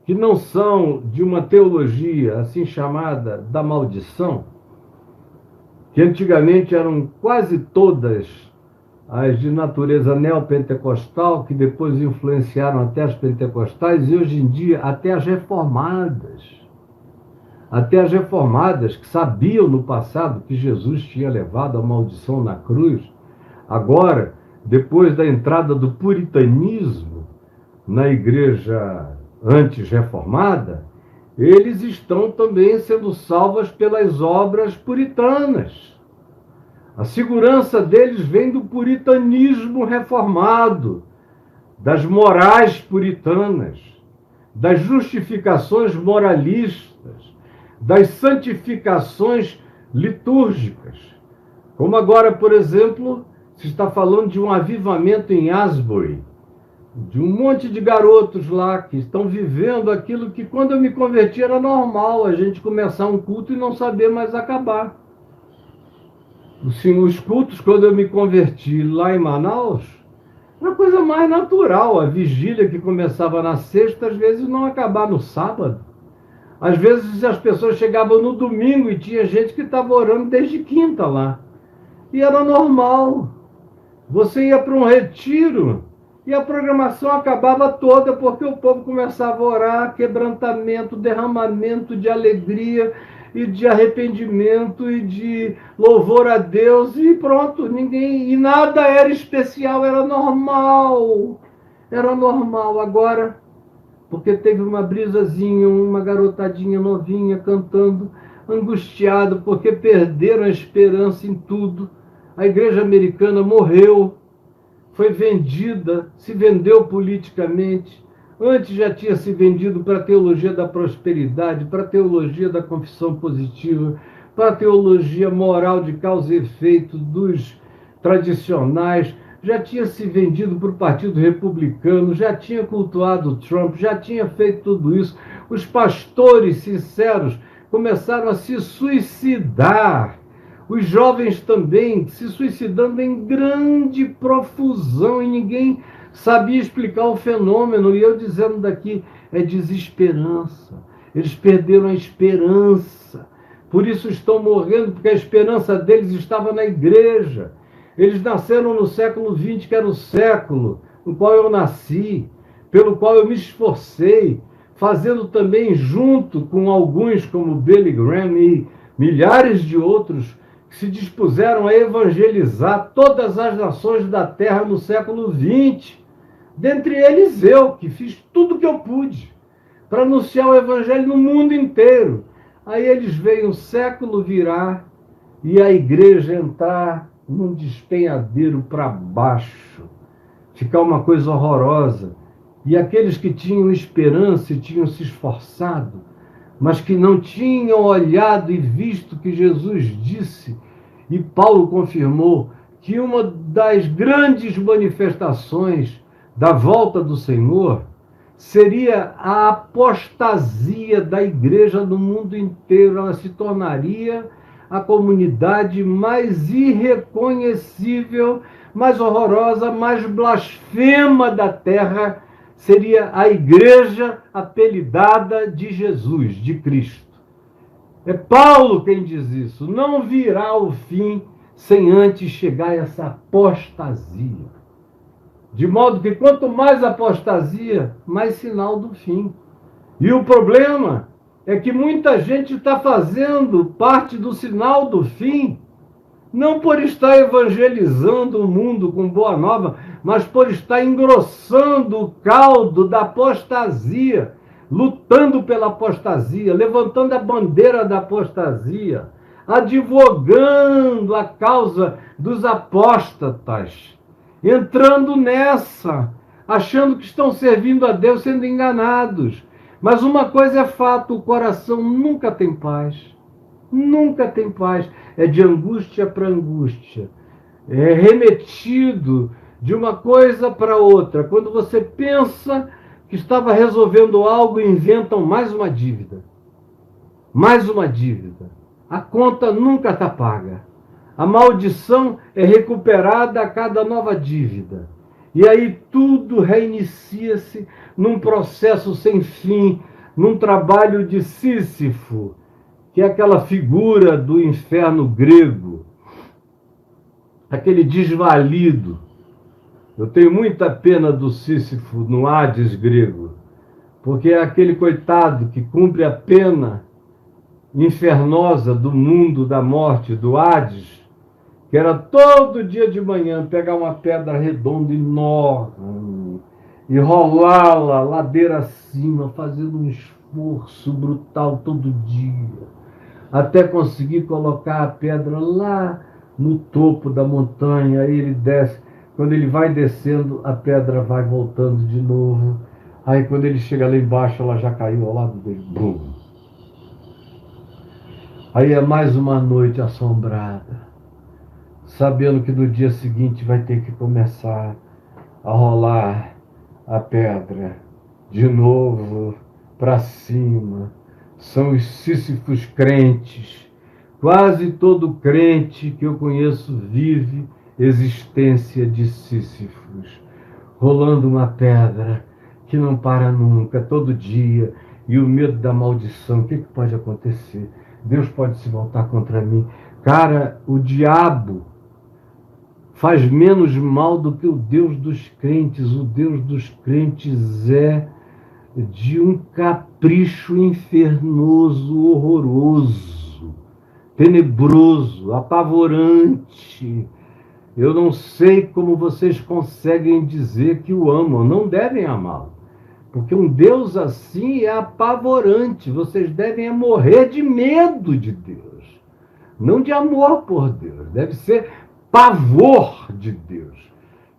que não são de uma teologia assim chamada da maldição, que antigamente eram quase todas as de natureza neopentecostal, que depois influenciaram até as pentecostais, e hoje em dia até as reformadas. Até as reformadas, que sabiam no passado que Jesus tinha levado a maldição na cruz, agora, depois da entrada do puritanismo na igreja antes reformada, eles estão também sendo salvos pelas obras puritanas. A segurança deles vem do puritanismo reformado, das morais puritanas, das justificações moralistas, das santificações litúrgicas. Como agora, por exemplo, se está falando de um avivamento em Asbury, de um monte de garotos lá que estão vivendo aquilo que, quando eu me converti, era normal, a gente começar um culto e não saber mais acabar. Sim, os cultos, quando eu me converti lá em Manaus, era a coisa mais natural. A vigília que começava na sexta, às vezes não acabar no sábado. Às vezes as pessoas chegavam no domingo e tinha gente que estava orando desde quinta lá. E era normal. Você ia para um retiro e a programação acabava toda, porque o povo começava a orar, quebrantamento, derramamento de alegria e de arrependimento e de louvor a Deus, e pronto, e nada era especial, era normal. Era normal. Agora, porque teve uma brisazinha, uma garotadinha novinha cantando, angustiado, porque perderam a esperança em tudo. A igreja americana morreu, foi vendida, se vendeu politicamente. Antes já tinha se vendido para a teologia da prosperidade, para a teologia da confissão positiva, para a teologia moral de causa e efeito dos tradicionais. Já tinha se vendido para o Partido Republicano, já tinha cultuado Trump, já tinha feito tudo isso. Os pastores sinceros começaram a se suicidar. Os jovens também se suicidando em grande profusão, e ninguém sabia explicar o fenômeno. E eu dizendo daqui, é desesperança. Eles perderam a esperança. Por isso estão morrendo, porque a esperança deles estava na igreja. Eles nasceram no século XX, que era o século no qual eu nasci, pelo qual eu me esforcei, fazendo também junto com alguns como Billy Graham e milhares de outros que se dispuseram a evangelizar todas as nações da terra no século XX. Dentre eles eu, que fiz tudo o que eu pude para anunciar o evangelho no mundo inteiro. Aí eles veem o século virar e a igreja entrar num despenhadeiro para baixo, ficar uma coisa horrorosa. E aqueles que tinham esperança e tinham se esforçado, mas que não tinham olhado e visto que Jesus disse, e Paulo confirmou, que uma das grandes manifestações da volta do Senhor seria a apostasia da igreja no mundo inteiro. Ela se tornaria a comunidade mais irreconhecível, mais horrorosa, mais blasfema da terra. Seria a igreja apelidada de Jesus, de Cristo. É Paulo quem diz isso. Não virá o fim sem antes chegar essa apostasia. De modo que quanto mais apostasia, mais sinal do fim. E o problema é que muita gente está fazendo parte do sinal do fim, não por estar evangelizando o mundo com boa nova, mas por estar engrossando o caldo da apostasia, lutando pela apostasia, levantando a bandeira da apostasia, advogando a causa dos apóstatas, entrando nessa, achando que estão servindo a Deus, sendo enganados. Mas uma coisa é fato, o coração nunca tem paz. Nunca tem paz. É de angústia para angústia. É remetido de uma coisa para outra. Quando você pensa que estava resolvendo algo, inventam mais uma dívida. Mais uma dívida. A conta nunca está paga. A maldição é recuperada a cada nova dívida. E aí tudo reinicia-se num processo sem fim, num trabalho de Sísifo, que é aquela figura do inferno grego, aquele desvalido. Eu tenho muita pena do Sísifo no Hades grego, porque é aquele coitado que cumpre a pena infernosa do mundo da morte, do Hades, que era todo dia de manhã pegar uma pedra redonda enorme e rolá-la ladeira acima, fazendo um esforço brutal todo dia, até conseguir colocar a pedra lá no topo da montanha. Aí ele desce. Quando ele vai descendo, a pedra vai voltando de novo. Aí quando ele chega lá embaixo, ela já caiu ao lado dele. Bum. Aí é mais uma noite assombrada, sabendo que no dia seguinte vai ter que começar a rolar a pedra de novo para cima. São os sísifos crentes. Quase todo crente que eu conheço vive existência de Sísifos, rolando uma pedra que não para nunca, todo dia, e o medo da maldição. O que pode acontecer? Deus pode se voltar contra mim. Cara, o diabo faz menos mal do que o Deus dos crentes. O Deus dos crentes é de um capricho infernoso, horroroso, tenebroso, apavorante. Eu não sei como vocês conseguem dizer que o amam. Não devem amá-lo, porque um Deus assim é apavorante. Vocês devem morrer de medo de Deus, não de amor por Deus. Deve ser pavor de Deus,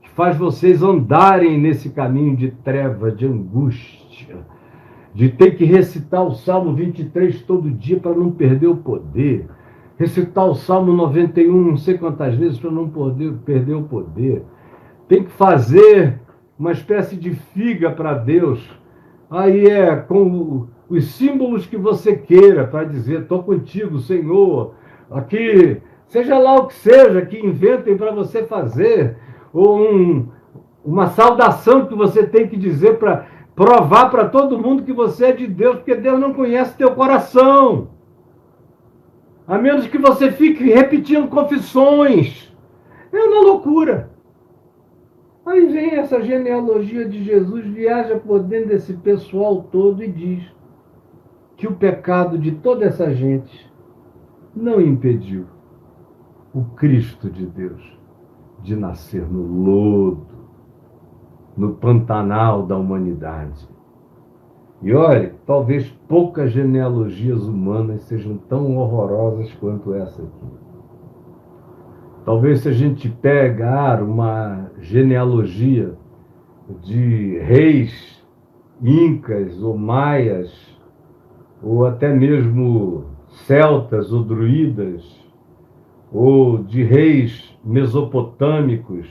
que faz vocês andarem nesse caminho de treva, de angústia, de ter que recitar o Salmo 23 todo dia para não perder o poder, recitar o Salmo 91 não sei quantas vezes para não perder o poder. Tem que fazer uma espécie de figa para Deus. Aí é com os símbolos que você queira para dizer: estou contigo, Senhor. Aqui, seja lá o que seja que inventem para você fazer, ou uma saudação que você tem que dizer para provar para todo mundo que você é de Deus, porque Deus não conhece teu coração. A menos que você fique repetindo confissões. É uma loucura. Aí vem essa genealogia de Jesus, viaja por dentro desse pessoal todo e diz que o pecado de toda essa gente não impediu o Cristo de Deus de nascer no lodo, no Pantanal da humanidade. E olha, talvez poucas genealogias humanas sejam tão horrorosas quanto essa aqui. Talvez se a gente pegar uma genealogia de reis incas ou maias, ou até mesmo celtas ou druidas, ou de reis mesopotâmicos,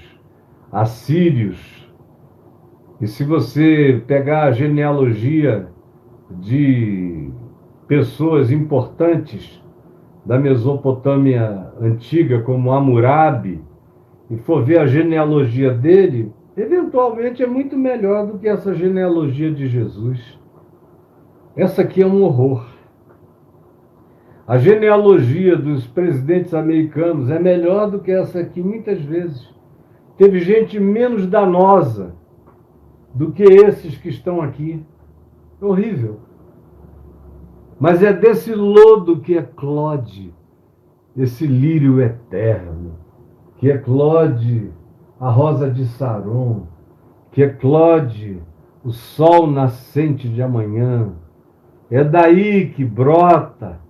assírios, e se você pegar a genealogia de pessoas importantes da Mesopotâmia antiga, como Hammurabi, e for ver a genealogia dele, eventualmente é muito melhor do que essa genealogia de Jesus. Essa aqui é um horror. A genealogia dos presidentes americanos é melhor do que essa aqui, muitas vezes. Teve gente menos danosa do que esses que estão aqui. Horrível. Mas é desse lodo que eclode esse lírio eterno, que eclode a rosa de Saron, que eclode o sol nascente de amanhã. É daí que brota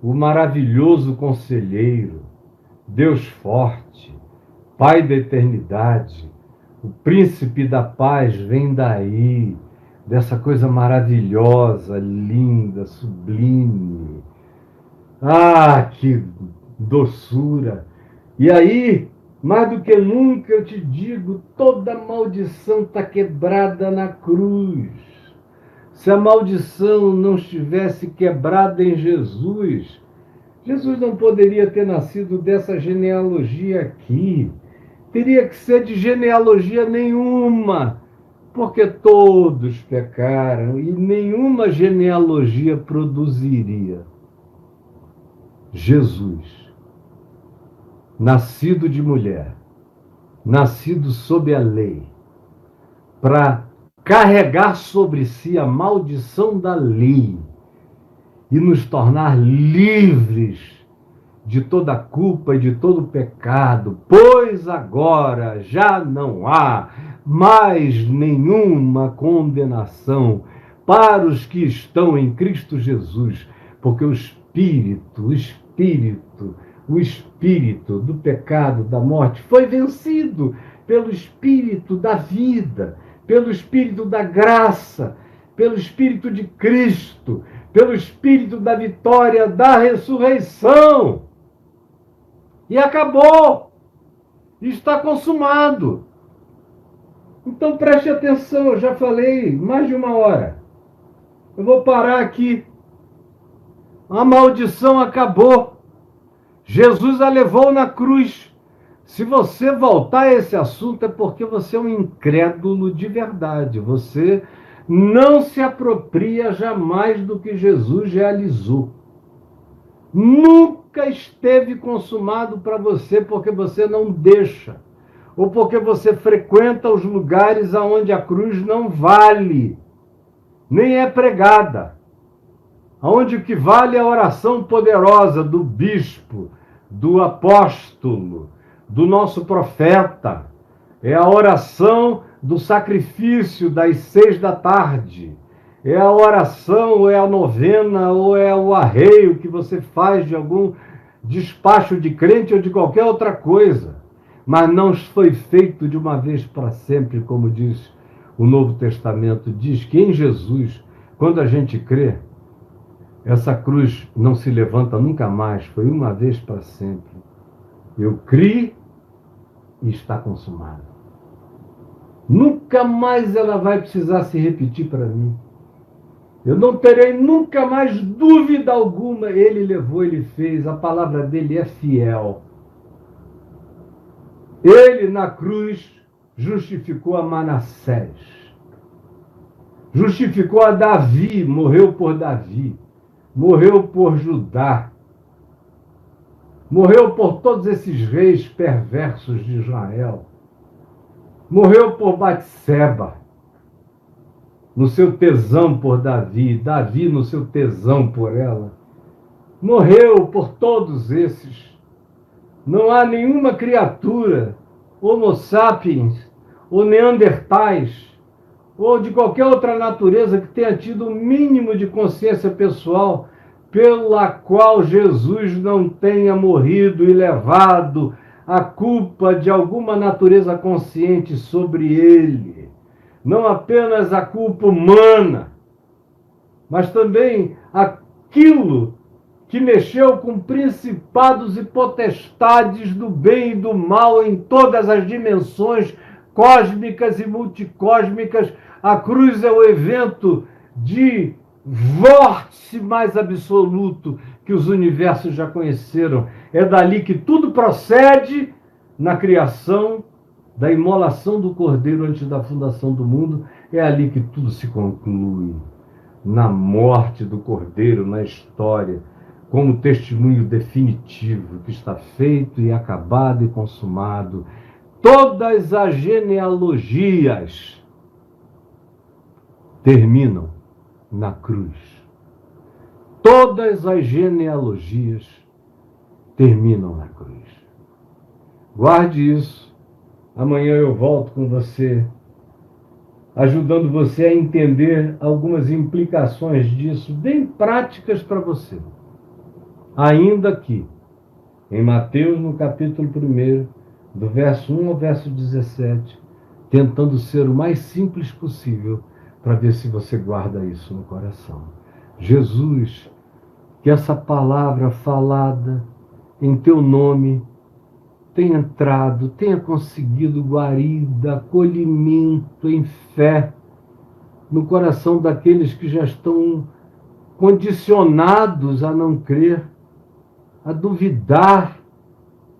o maravilhoso conselheiro, Deus forte, Pai da eternidade, o príncipe da paz vem daí, dessa coisa maravilhosa, linda, sublime. Ah, que doçura! E aí, mais do que nunca, eu te digo, toda maldição está quebrada na cruz. Se a maldição não estivesse quebrada em Jesus, Jesus não poderia ter nascido dessa genealogia aqui. Teria que ser de genealogia nenhuma, porque todos pecaram e nenhuma genealogia produziria Jesus, nascido de mulher, nascido sob a lei, para carregar sobre si a maldição da lei e nos tornar livres de toda culpa e de todo pecado, pois agora já não há mais nenhuma condenação para os que estão em Cristo Jesus, porque o espírito do pecado, da morte, foi vencido pelo espírito da vida, pelo espírito da graça, pelo espírito de Cristo, pelo espírito da vitória, da ressurreição. E acabou. Está consumado. Então preste atenção, eu já falei mais de uma hora. Eu vou parar aqui. A maldição acabou. Jesus a levou na cruz. Se você voltar a esse assunto é porque você é um incrédulo de verdade. Você não se apropria jamais do que Jesus realizou. Nunca esteve consumado para você porque você não deixa, ou porque você frequenta os lugares aonde a cruz não vale, nem é pregada. Onde o que vale é a oração poderosa do bispo, do apóstolo, do nosso profeta. É a oração do sacrifício das 6 da tarde. É a oração, ou é a novena, ou é o arreio que você faz de algum despacho de crente ou de qualquer outra coisa. Mas não foi feito de uma vez para sempre, como diz o Novo Testamento. Diz que em Jesus, quando a gente crê, essa cruz não se levanta nunca mais, foi uma vez para sempre. Eu criei e está consumado. Nunca mais ela vai precisar se repetir para mim. Eu não terei nunca mais dúvida alguma. Ele levou, ele fez, a palavra dele é fiel. Ele na cruz justificou a Manassés. Justificou a Davi, morreu por Davi. Morreu por Judá, morreu por todos esses reis perversos de Israel, morreu por Batseba, no seu tesão por Davi, Davi no seu tesão por ela, morreu por todos esses. Não há nenhuma criatura, Homo sapiens, ou neandertais, ou de qualquer outra natureza que tenha tido o mínimo de consciência pessoal pela qual Jesus não tenha morrido e levado a culpa de alguma natureza consciente sobre ele. Não apenas a culpa humana, mas também aquilo que mexeu com principados e potestades do bem e do mal em todas as dimensões cósmicas e multicósmicas. A cruz é o evento de vórtice mais absoluto que os universos já conheceram. É dali que tudo procede na criação, da imolação do Cordeiro antes da fundação do mundo. É ali que tudo se conclui. Na morte do Cordeiro, na história, como testemunho definitivo que está feito e acabado e consumado. Todas as genealogias terminam na cruz. Todas as genealogias terminam na cruz. Guarde isso. Amanhã eu volto com você, ajudando você a entender algumas implicações disso, bem práticas para você. Ainda que, em Mateus, no capítulo 1, do verso 1 ao verso 17, tentando ser o mais simples possível, para ver se você guarda isso no coração. Jesus, que essa palavra falada em teu nome tenha entrado, tenha conseguido guarida, acolhimento em fé no coração daqueles que já estão condicionados a não crer, a duvidar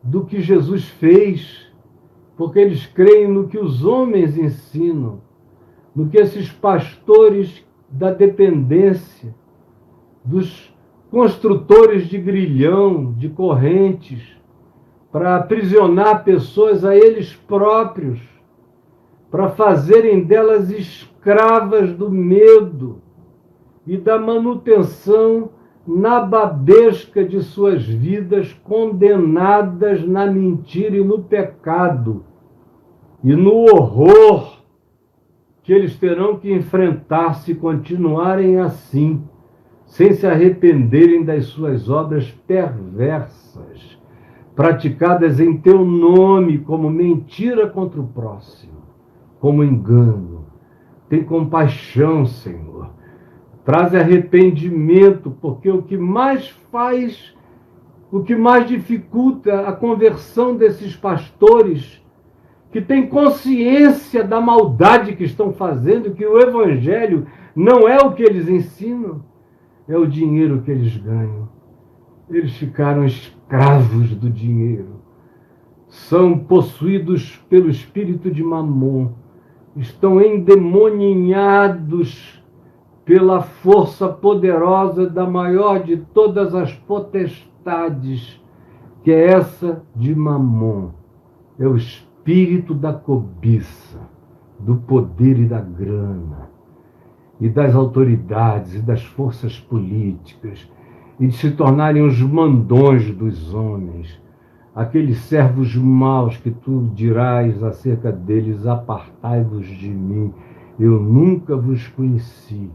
do que Jesus fez, porque eles creem no que os homens ensinam, no que esses pastores da dependência, dos construtores de grilhão, de correntes, para aprisionar pessoas a eles próprios, para fazerem delas escravas do medo e da manutenção nababesca de suas vidas, condenadas na mentira e no pecado, e no horror que eles terão que enfrentar se continuarem assim, sem se arrependerem das suas obras perversas, praticadas em teu nome como mentira contra o próximo, como engano. Tem compaixão, Senhor. Traz arrependimento, porque o que mais faz, o que mais dificulta a conversão desses pastores, que têm consciência da maldade que estão fazendo, que o evangelho não é o que eles ensinam, é o dinheiro que eles ganham. Eles ficaram escravos do dinheiro. São possuídos pelo espírito de Mamon. Estão endemoninhados pela força poderosa da maior de todas as potestades, que é essa de Mamon. É o espírito da cobiça, do poder e da grana, e das autoridades e das forças políticas, e de se tornarem os mandões dos homens, aqueles servos maus que tu dirás acerca deles: apartai-vos de mim, eu nunca vos conheci.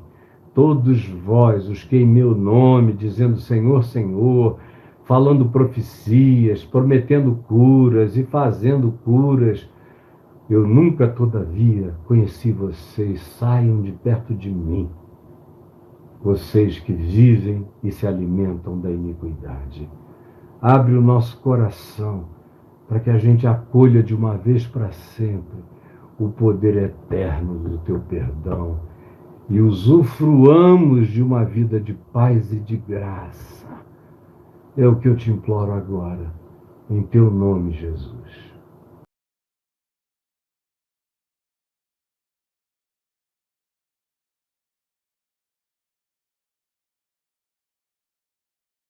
Todos vós, os que em meu nome, dizendo Senhor, Senhor, falando profecias, prometendo curas e fazendo curas, eu nunca, todavia, conheci vocês. Saiam de perto de mim, vocês que vivem e se alimentam da iniquidade. Abre o nosso coração para que a gente acolha de uma vez para sempre o poder eterno do teu perdão e usufruamos de uma vida de paz e de graça. É o que eu te imploro agora, em teu nome, Jesus.